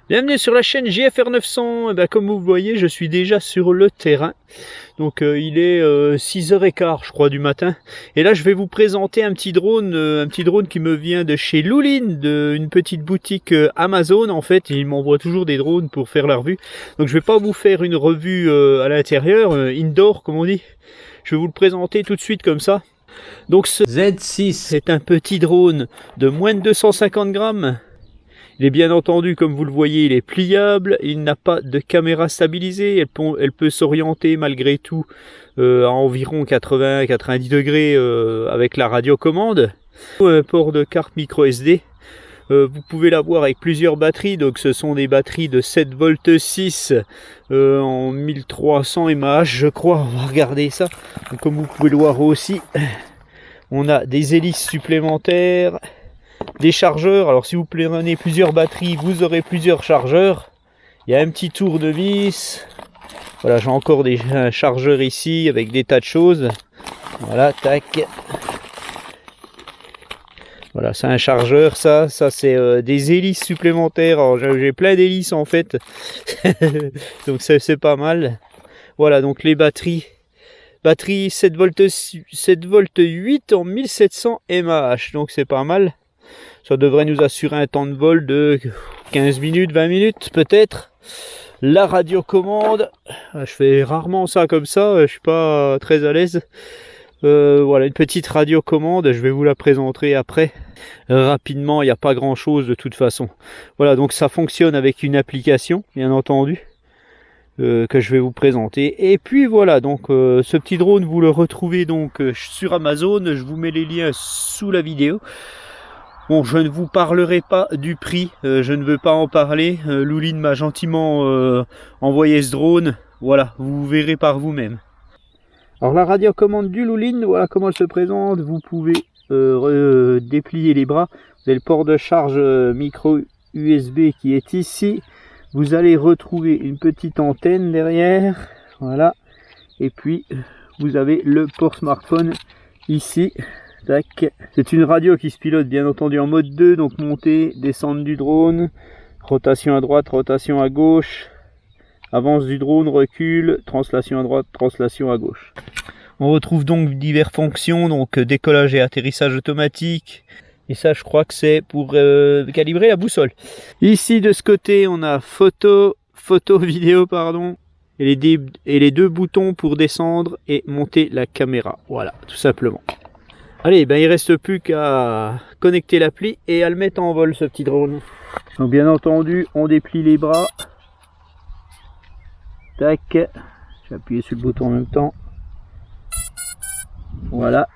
Bienvenue sur la chaîne JFR 900. Comme vous voyez, je suis déjà sur le terrain. Donc il est 6h15 je crois du matin. Et là je vais vous présenter un petit drone qui me vient de chez Lulin, une petite boutique Amazon en fait. Ils m'envoient toujours des drones pour faire la revue. Donc je vais pas vous faire une revue à l'intérieur, indoor comme on dit. Je vais vous le présenter tout de suite comme ça. Donc ce Z6 c'est un petit drone de moins de 250 grammes. Il est bien entendu, comme vous le voyez, il est pliable, il n'a pas de caméra stabilisée, elle peut s'orienter malgré tout à environ 80-90 degrés avec la radiocommande. Un port de carte micro SD, vous pouvez l'avoir avec plusieurs batteries, donc ce sont des batteries de 7V6 en 1300 mAh je crois, on va regarder ça. Donc, comme vous pouvez le voir aussi, on a des hélices supplémentaires. Des chargeurs, alors si vous prenez plusieurs batteries, vous aurez plusieurs chargeurs. Il y a un petit tournevis. Voilà, j'ai encore un chargeur ici avec des tas de choses. Voilà, tac. Voilà, c'est un chargeur, ça c'est des hélices supplémentaires. Alors j'ai plein d'hélices en fait. Donc c'est pas mal. Voilà, donc les batteries. Batterie 7V8 en 1700 mAh, donc c'est pas mal. Ça devrait nous assurer un temps de vol de 15 minutes, 20 minutes peut-être. La radiocommande, je fais rarement ça comme ça, je suis pas très à l'aise. Voilà, une petite radiocommande, je vais vous la présenter après. Rapidement, il n'y a pas grand chose de toute façon. Voilà, donc ça fonctionne avec une application, bien entendu, que je vais vous présenter. Et puis voilà, donc ce petit drone, vous le retrouvez donc sur Amazon. Je vous mets les liens sous la vidéo. Bon, je ne vous parlerai pas du prix, je ne veux pas en parler. Lulin m'a gentiment envoyé ce drone. Voilà, vous verrez par vous-même. Alors la radiocommande du Lulin, voilà comment elle se présente. Vous pouvez déplier les bras. Vous avez le port de charge micro USB qui est ici. Vous allez retrouver une petite antenne derrière. Voilà. Et puis vous avez le port smartphone ici. C'est une radio qui se pilote bien entendu en mode 2, donc montée, descente du drone, rotation à droite, rotation à gauche, avance du drone, recul, translation à droite, translation à gauche. On retrouve donc diverses fonctions, donc décollage et atterrissage automatique, et ça je crois que c'est pour calibrer la boussole. Ici de ce côté on a photo vidéo pardon, et les deux boutons pour descendre et monter la caméra, voilà tout simplement. Allez, il reste plus qu'à connecter l'appli et à le mettre en vol, ce petit drone. Donc bien entendu, on déplie les bras. Tac. Je vais appuyer sur le bouton en même temps. Voilà.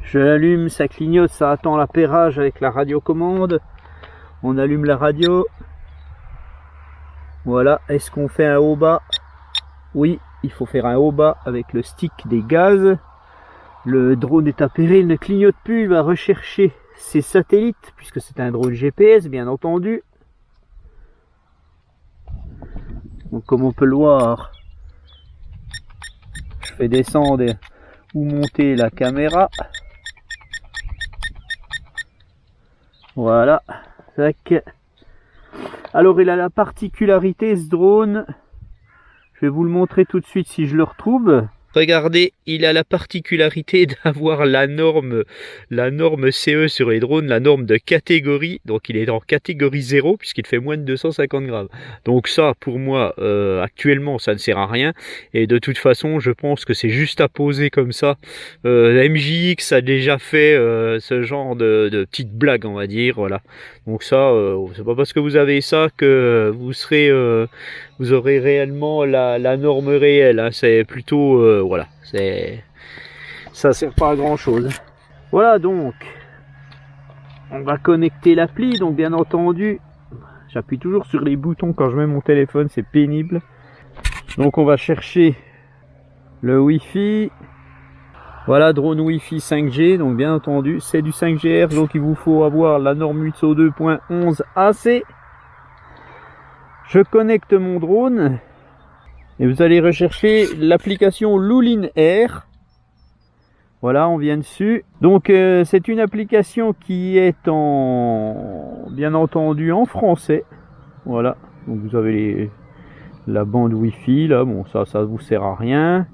Je l'allume, ça clignote, ça attend l'appairage avec la radiocommande. On allume la radio. Voilà. Est-ce qu'on fait un haut-bas? Oui, il faut faire un haut-bas avec le stick des gaz. Le drone est appairé, il ne clignote plus, il va rechercher ses satellites, puisque c'est un drone GPS bien entendu. Donc comme on peut le voir, je fais descendre ou monter la caméra. Voilà, tac. Alors il a la particularité ce drone, je vais vous le montrer tout de suite si je le retrouve. Regardez, il a la particularité d'avoir la norme CE sur les drones, la norme de catégorie. Donc il est en catégorie 0 puisqu'il fait moins de 250 grammes. Donc ça, pour moi, actuellement, ça ne sert à rien. Et de toute façon, je pense que c'est juste à poser comme ça. La MJX a déjà fait ce genre de petites blagues, on va dire. Voilà. Donc ça, c'est pas parce que vous avez ça que vous aurez réellement la norme réelle. Hein. C'est plutôt voilà, ça sert pas à grand chose. Voilà, donc on va connecter l'appli. Donc bien entendu, j'appuie toujours sur les boutons quand je mets mon téléphone, c'est pénible. Donc on va chercher le Wi-Fi. Voilà, drone Wi-Fi 5G, donc bien entendu c'est du 5GR, donc il vous faut avoir la norme 802.11 AC. Je connecte mon drone et vous allez rechercher l'application Lulin Air. Voilà, on vient dessus. Donc c'est une application qui est bien entendu en français. Voilà, donc vous avez la bande Wi-Fi là, bon ça vous sert à rien.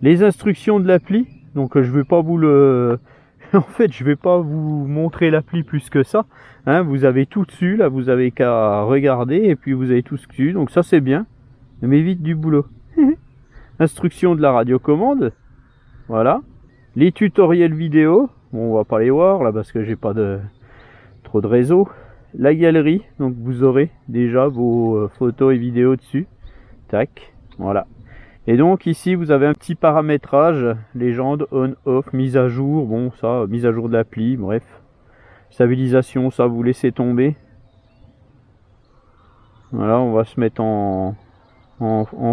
Les instructions de l'appli, donc je vais pas vous le... en fait je vais pas vous montrer l'appli plus que ça. Hein, vous avez tout dessus, là vous avez qu'à regarder et puis vous avez tout dessus, donc ça c'est bien. Ça m'évite du boulot. Instructions de la radiocommande. Voilà. Les tutoriels vidéo. Bon, on va pas les voir là parce que j'ai pas trop de réseau. La galerie. Donc vous aurez déjà vos photos et vidéos dessus. Tac. Voilà. Et donc ici vous avez un petit paramétrage. Légende, on, off, mise à jour. Bon, ça, mise à jour de l'appli. Bref. Stabilisation, ça vous laissez tomber. Voilà, on va se mettre en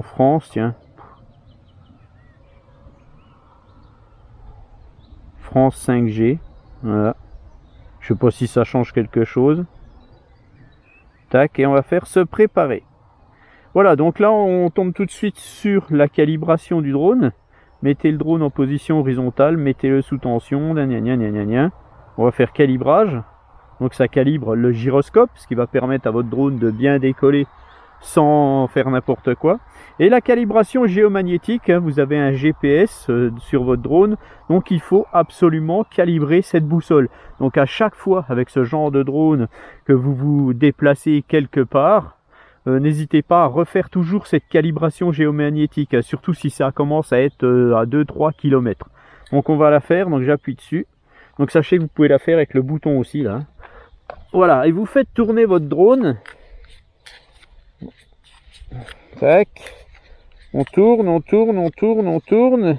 France, tiens. France 5G, voilà. Je sais pas si ça change quelque chose. Tac, et on va faire se préparer. Voilà, donc là on tombe tout de suite sur la calibration du drone. Mettez le drone en position horizontale, mettez-le sous tension, gna gna gna gna gna. On va faire calibrage. Donc ça calibre le gyroscope, ce qui va permettre à votre drone de bien décoller sans faire n'importe quoi. Et la calibration géomagnétique, hein, vous avez un GPS sur votre drone, donc il faut absolument calibrer cette boussole. Donc à chaque fois avec ce genre de drone que vous vous déplacez quelque part, n'hésitez pas à refaire toujours cette calibration géomagnétique, surtout si ça commence à être à 2-3 km. Donc on va la faire, donc j'appuie dessus. Donc sachez que vous pouvez la faire avec le bouton aussi là. Voilà, et vous faites tourner votre drone. Tac. On tourne, on tourne, on tourne, on tourne.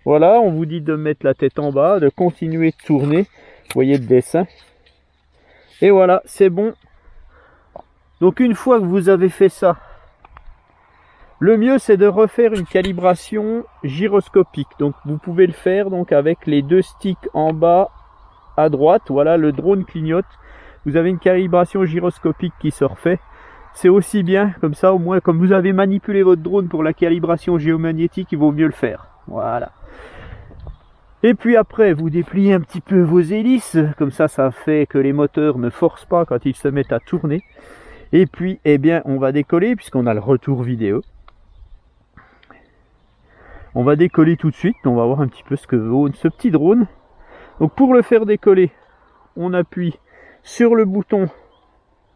Voilà, on vous dit de mettre la tête en bas, de continuer de tourner. Vous voyez le dessin. Et voilà, c'est bon. Donc une fois que vous avez fait ça, le mieux c'est de refaire une calibration gyroscopique. Donc vous pouvez le faire donc avec les deux sticks en bas à droite. Voilà, le drone clignote. Vous avez une calibration gyroscopique qui se refait. C'est aussi bien, comme ça au moins, comme vous avez manipulé votre drone pour la calibration géomagnétique, il vaut mieux le faire. Voilà. Et puis après, vous dépliez un petit peu vos hélices, comme ça fait que les moteurs ne forcent pas quand ils se mettent à tourner. Et puis, eh bien, on va décoller, puisqu'on a le retour vidéo. On va décoller tout de suite, on va voir un petit peu ce que vaut ce petit drone. Donc pour le faire décoller, on appuie sur le bouton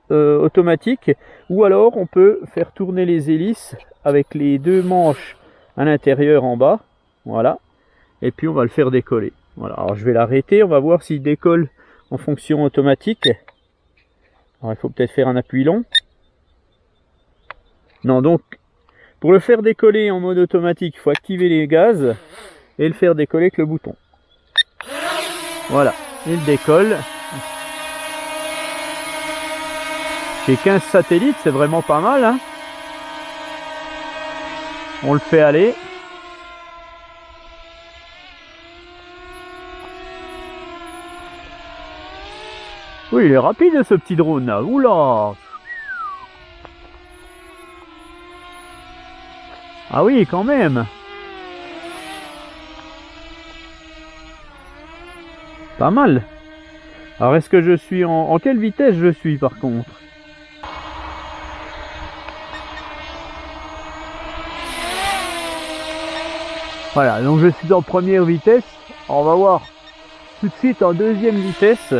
automatique, ou alors on peut faire tourner les hélices avec les deux manches à l'intérieur en bas, voilà, et puis on va le faire décoller. Voilà, alors je vais l'arrêter, on va voir s'il décolle en fonction automatique. Alors il faut peut-être faire un appui long. Non, donc pour le faire décoller en mode automatique, il faut activer les gaz et le faire décoller avec le bouton. Voilà, il décolle. J'ai 15 satellites, c'est vraiment pas mal, hein. On le fait aller. Oui, il est rapide ce petit drone là. Oula. Ah oui, quand même. Pas mal. Alors est-ce que je suis en quelle vitesse je suis par contre? Voilà, donc je suis en première vitesse. On va voir tout de suite en deuxième vitesse.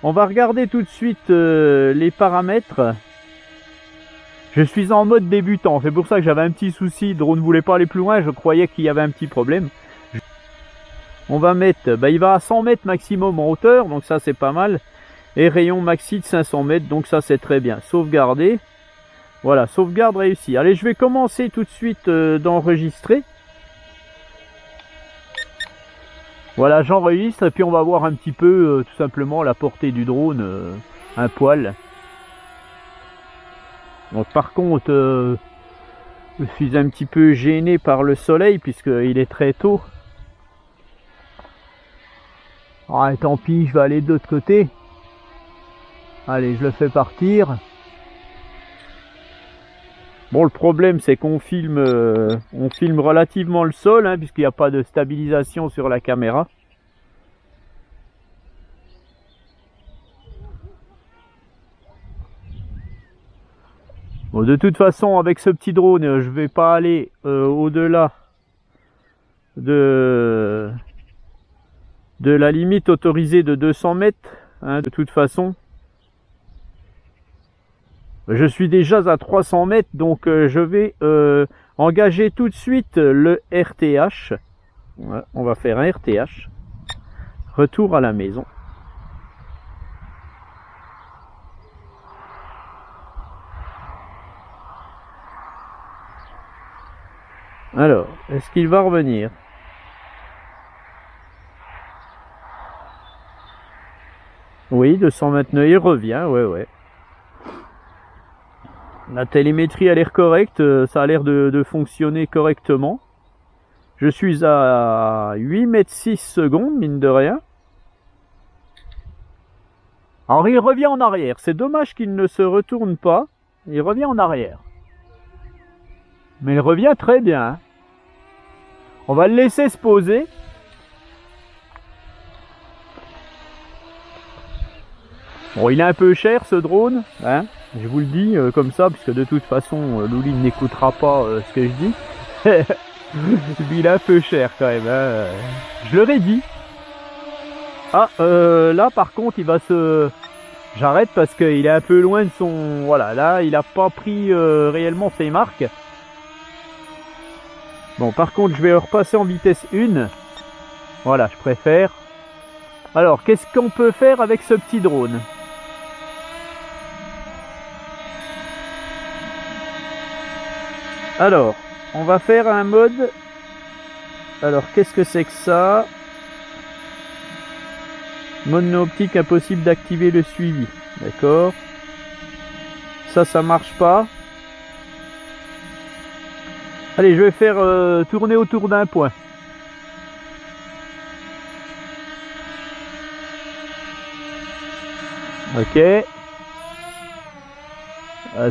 On va regarder tout de suite les paramètres. Je suis en mode débutant, c'est pour ça que j'avais un petit souci. Le drone ne voulait pas aller plus loin, je croyais qu'il y avait un petit problème. On va mettre, il va à 100 mètres maximum en hauteur, donc ça c'est pas mal. Et rayon maxi de 500 mètres, donc ça c'est très bien. Sauvegarder. Voilà, sauvegarde réussie. Allez, je vais commencer tout de suite d'enregistrer. Voilà, j'enregistre et puis on va voir un petit peu tout simplement la portée du drone, un poil. Donc par contre, je suis un petit peu gêné par le soleil puisqu'il est très tôt. Ah, tant pis, je vais aller de l'autre côté. Allez, je le fais partir. Bon, le problème, c'est qu'on filme relativement le sol, hein, puisqu'il n'y a pas de stabilisation sur la caméra. Bon, de toute façon, avec ce petit drone, je vais pas aller au-delà de la limite autorisée de 200 mètres. Hein, de toute façon, je suis déjà à 300 mètres, donc je vais engager tout de suite le RTH. Ouais, on va faire un RTH. Retour à la maison. Alors, est-ce qu'il va revenir? Oui, 229, il revient, ouais. La télémétrie a l'air correcte, ça a l'air de fonctionner correctement. Je suis à 8 mètres 6 secondes, mine de rien. Alors il revient en arrière, c'est dommage qu'il ne se retourne pas, il revient en arrière. Mais il revient très bien. Hein. On va le laisser se poser. Bon, il est un peu cher ce drone, hein, je vous le dis comme ça, puisque de toute façon, Louline n'écoutera pas ce que je dis. Il est un peu cher quand même, hein. Je leur ai dit. Ah, là par contre, il va se... J'arrête parce qu'il est un peu loin de son... Voilà, là, il n'a pas pris réellement ses marques. Bon, par contre, je vais repasser en vitesse 1. Voilà, je préfère. Alors, qu'est-ce qu'on peut faire avec ce petit drone ? Alors, on va faire un mode... Alors, qu'est-ce que c'est que ça ? Mode non optique, impossible d'activer le suivi. D'accord. Ça marche pas. Allez, je vais faire tourner autour d'un point. Ok.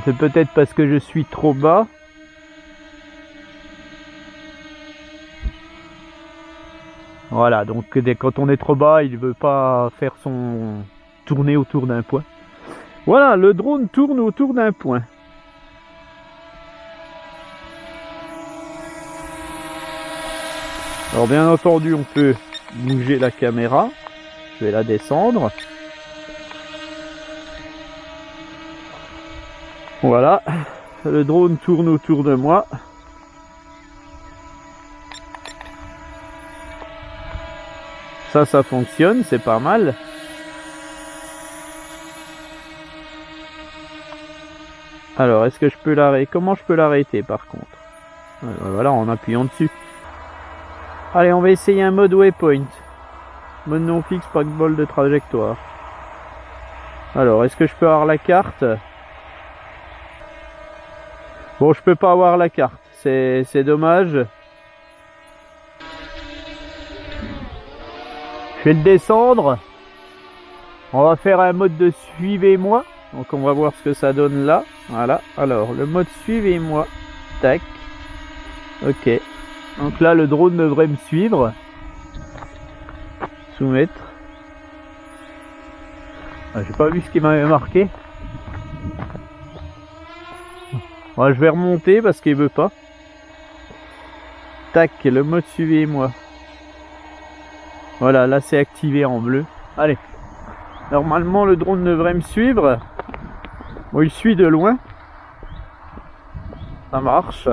C'est peut-être parce que je suis trop bas. Voilà, donc quand on est trop bas, il ne veut pas faire son tourner autour d'un point. Voilà, le drone tourne autour d'un point. Alors bien entendu, on peut bouger la caméra. Je vais la descendre. Voilà, le drone tourne autour de moi. Ça fonctionne, c'est pas mal. Alors, est-ce que je peux l'arrêter? Comment je peux l'arrêter par contre? Voilà, en appuyant dessus. Allez, on va essayer un mode waypoint. Mode non fixe, pas de bol de trajectoire. Alors, est-ce que je peux avoir la carte? Bon, je peux pas avoir la carte. C'est dommage. Je vais le descendre. On va faire un mode de suivez-moi. Donc on va voir ce que ça donne là. Voilà. Alors le mode suivez-moi. Tac. Ok. Donc là le drone devrait me suivre. Soumettre. Ah, j'ai pas vu ce qu'il m'avait marqué. Ouais, je vais remonter parce qu'il veut pas. Tac. Le mode suivez-moi. Voilà, là c'est activé en bleu. Allez. Normalement le drone devrait me suivre. Bon, il suit de loin. Ça marche.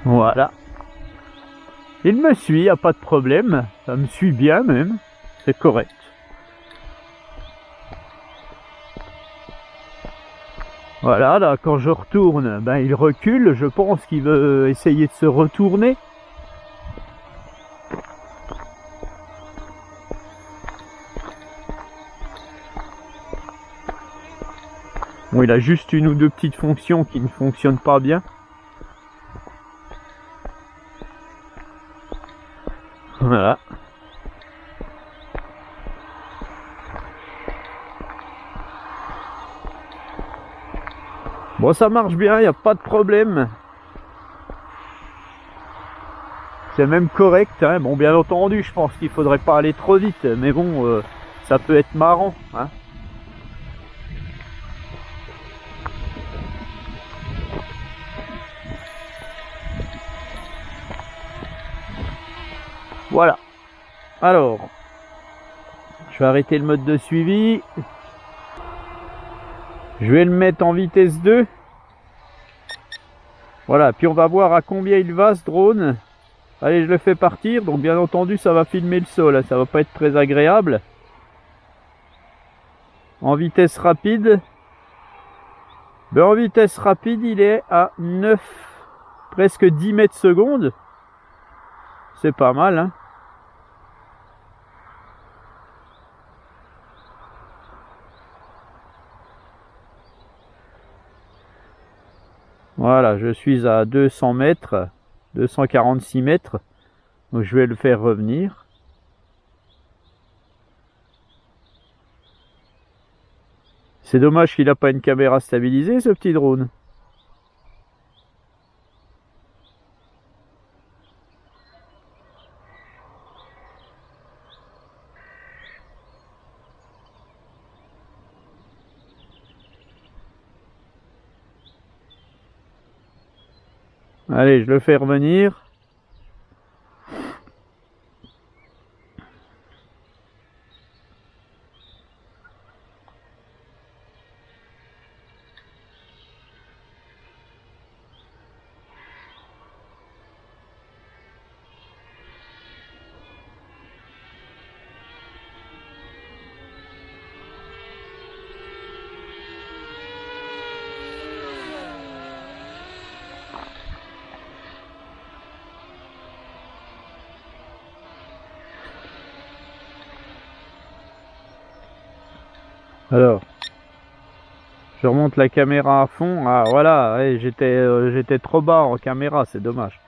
Voilà. Il me suit, il n'y a pas de problème. Ça me suit bien même. C'est correct. Voilà, là, quand je retourne, ben, il recule. Je pense qu'il veut essayer de se retourner. Bon, il a juste une ou deux petites fonctions qui ne fonctionnent pas bien. Voilà. Bon, ça marche bien, il n'y a pas de problème. C'est même correct, hein. Bon, bien entendu, je pense qu'il faudrait pas aller trop vite, mais bon, ça peut être marrant, hein. Voilà. Alors, je vais arrêter le mode de suivi. Je vais le mettre en vitesse 2. Voilà, puis on va voir à combien il va ce drone. Allez, je le fais partir. Donc bien entendu, ça va filmer le sol, hein. Ça va pas être très agréable. En vitesse rapide. Ben, en vitesse rapide, il est à 9, presque 10 mètres secondes. C'est pas mal, hein. Voilà, je suis à 200 mètres, 246 mètres. Donc je vais le faire revenir. C'est dommage qu'il n'a pas une caméra stabilisée, ce petit drone. Allez, je le fais revenir. Alors, je remonte la caméra à fond. Ah voilà, ouais, j'étais trop bas en caméra, c'est dommage.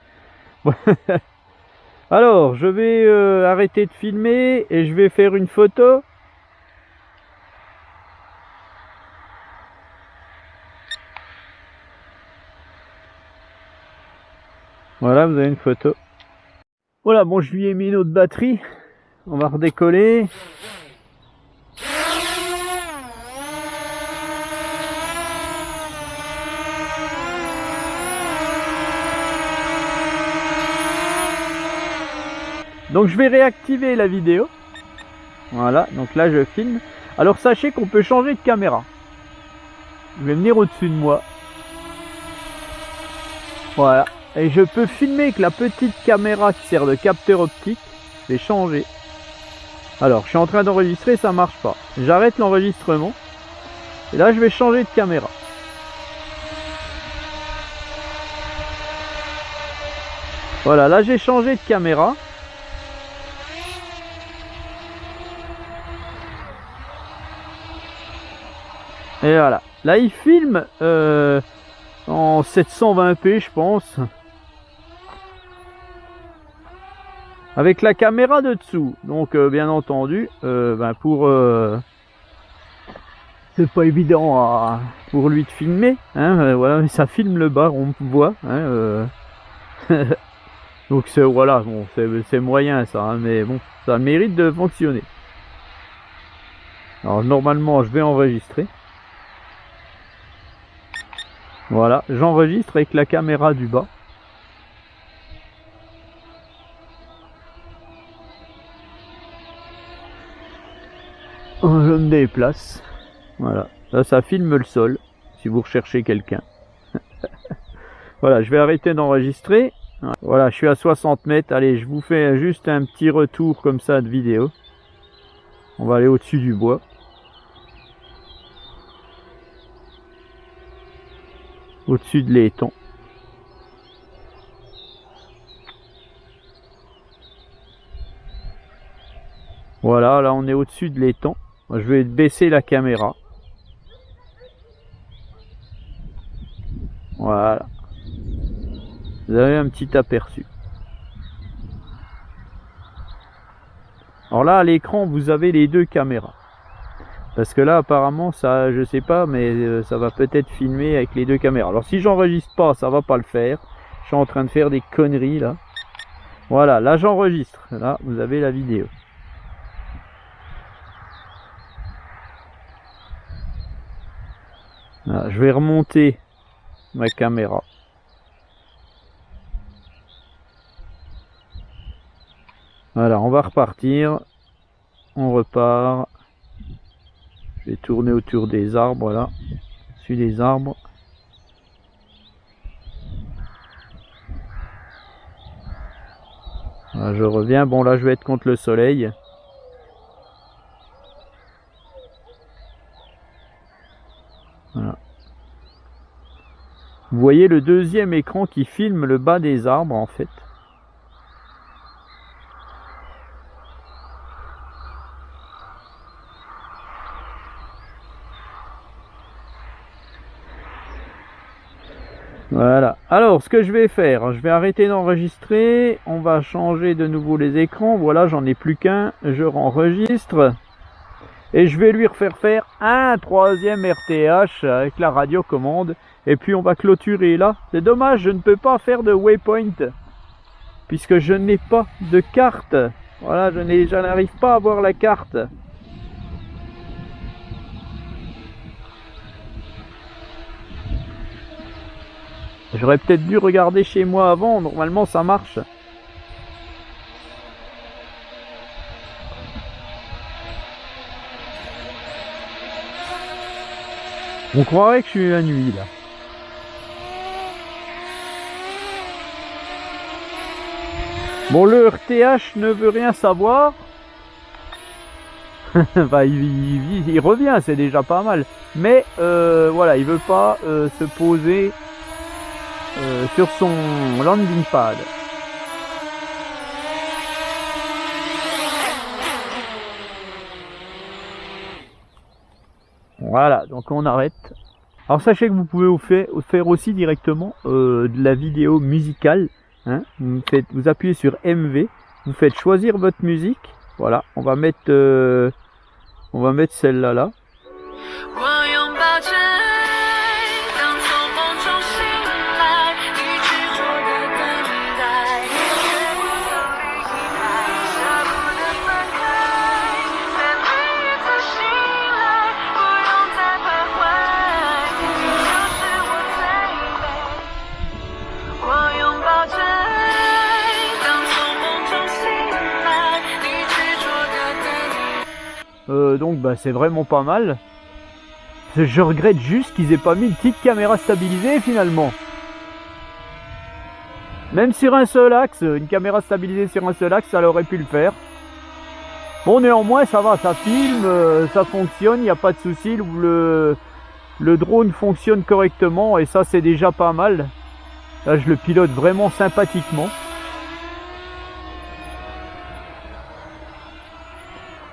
Alors, je vais arrêter de filmer et je vais faire une photo. Voilà, vous avez une photo. Voilà, bon, je lui ai mis une autre batterie. On va redécoller. Donc je vais réactiver la vidéo. Voilà, donc là je filme. Alors sachez qu'on peut changer de caméra. Je vais venir au-dessus de moi. Voilà. Et je peux filmer avec la petite caméra qui sert de capteur optique. Je vais changer. Alors, je suis en train d'enregistrer, ça marche pas. J'arrête l'enregistrement. Et là, je vais changer de caméra. Voilà, là j'ai changé de caméra. Et voilà. Là, il filme en 720p, je pense. Avec la caméra de dessous. Donc, bien entendu, pour... c'est pas évident pour lui de filmer. Hein, voilà, mais ça filme le bas, on voit. Hein, donc, voilà, bon, c'est moyen ça. Hein, mais bon, ça mérite de fonctionner. Alors, normalement, je vais enregistrer. Voilà, j'enregistre avec la caméra du bas. Je me déplace. Voilà, là ça filme le sol, si vous recherchez quelqu'un. Voilà, je vais arrêter d'enregistrer. Voilà, je suis à 60 mètres. Allez, je vous fais juste un petit retour comme ça de vidéo. On va aller au-dessus du bois. au-dessus de l'étang. Voilà, là on est au-dessus de l'étang. Je vais baisser la caméra. Voilà. Vous avez un petit aperçu. Alors là, à l'écran, vous avez les deux caméras. Parce que là, apparemment, ça, je sais pas, mais ça va peut-être filmer avec les deux caméras. Alors si j'enregistre pas, ça va pas le faire. Je suis en train de faire des conneries là. Voilà, là j'enregistre. Là, vous avez la vidéo. Là, je vais remonter ma caméra. Voilà, on va repartir. On repart. Je vais tourner autour des arbres, là. Sur les arbres. Là, je reviens. Bon, là, je vais être contre le soleil. Voilà. Vous voyez le deuxième écran qui filme le bas des arbres, en fait. Voilà. Alors, ce que je vais faire, je vais arrêter d'enregistrer. On va changer de nouveau les écrans. Voilà, j'en ai plus qu'un. Je renregistre. Et je vais lui refaire faire un troisième RTH avec la radiocommande. Et puis on va clôturer là. C'est dommage, je ne peux pas faire de waypoint. Puisque je n'ai pas de carte. Voilà, je n'arrive pas à voir la carte. J'aurais peut-être dû regarder chez moi avant, normalement ça marche. On croirait que je suis la nuit là. Bon, le RTH ne veut rien savoir. Bah, il revient, c'est déjà pas mal. Mais voilà, il veut pas se poser sur son landing pad. Voilà, donc on arrête. Alors sachez que vous pouvez faire aussi directement de la vidéo musicale. Hein. Vous appuyez sur MV, vous faites choisir votre musique. Voilà, on va mettre celle-là là. Donc bah, c'est vraiment pas mal. Je regrette juste qu'ils aient pas mis une petite caméra stabilisée finalement. Même sur un seul axe, une caméra stabilisée sur un seul axe, ça aurait pu le faire. Bon, néanmoins ça va, ça filme, ça fonctionne, il n'y a pas de souci. Le drone fonctionne correctement et ça c'est déjà pas mal. Là je le pilote vraiment sympathiquement.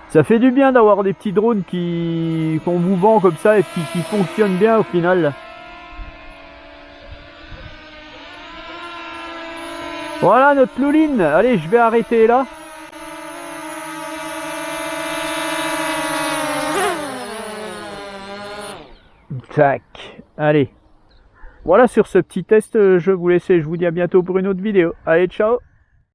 Ça fait du bien d'avoir des petits drones qu'on vous vend comme ça et qui fonctionnent bien au final. Voilà notre Louline. Allez, je vais arrêter là. Tac. Allez. Voilà, sur ce petit test, je vous laisse et je vous dis à bientôt pour une autre vidéo. Allez, ciao.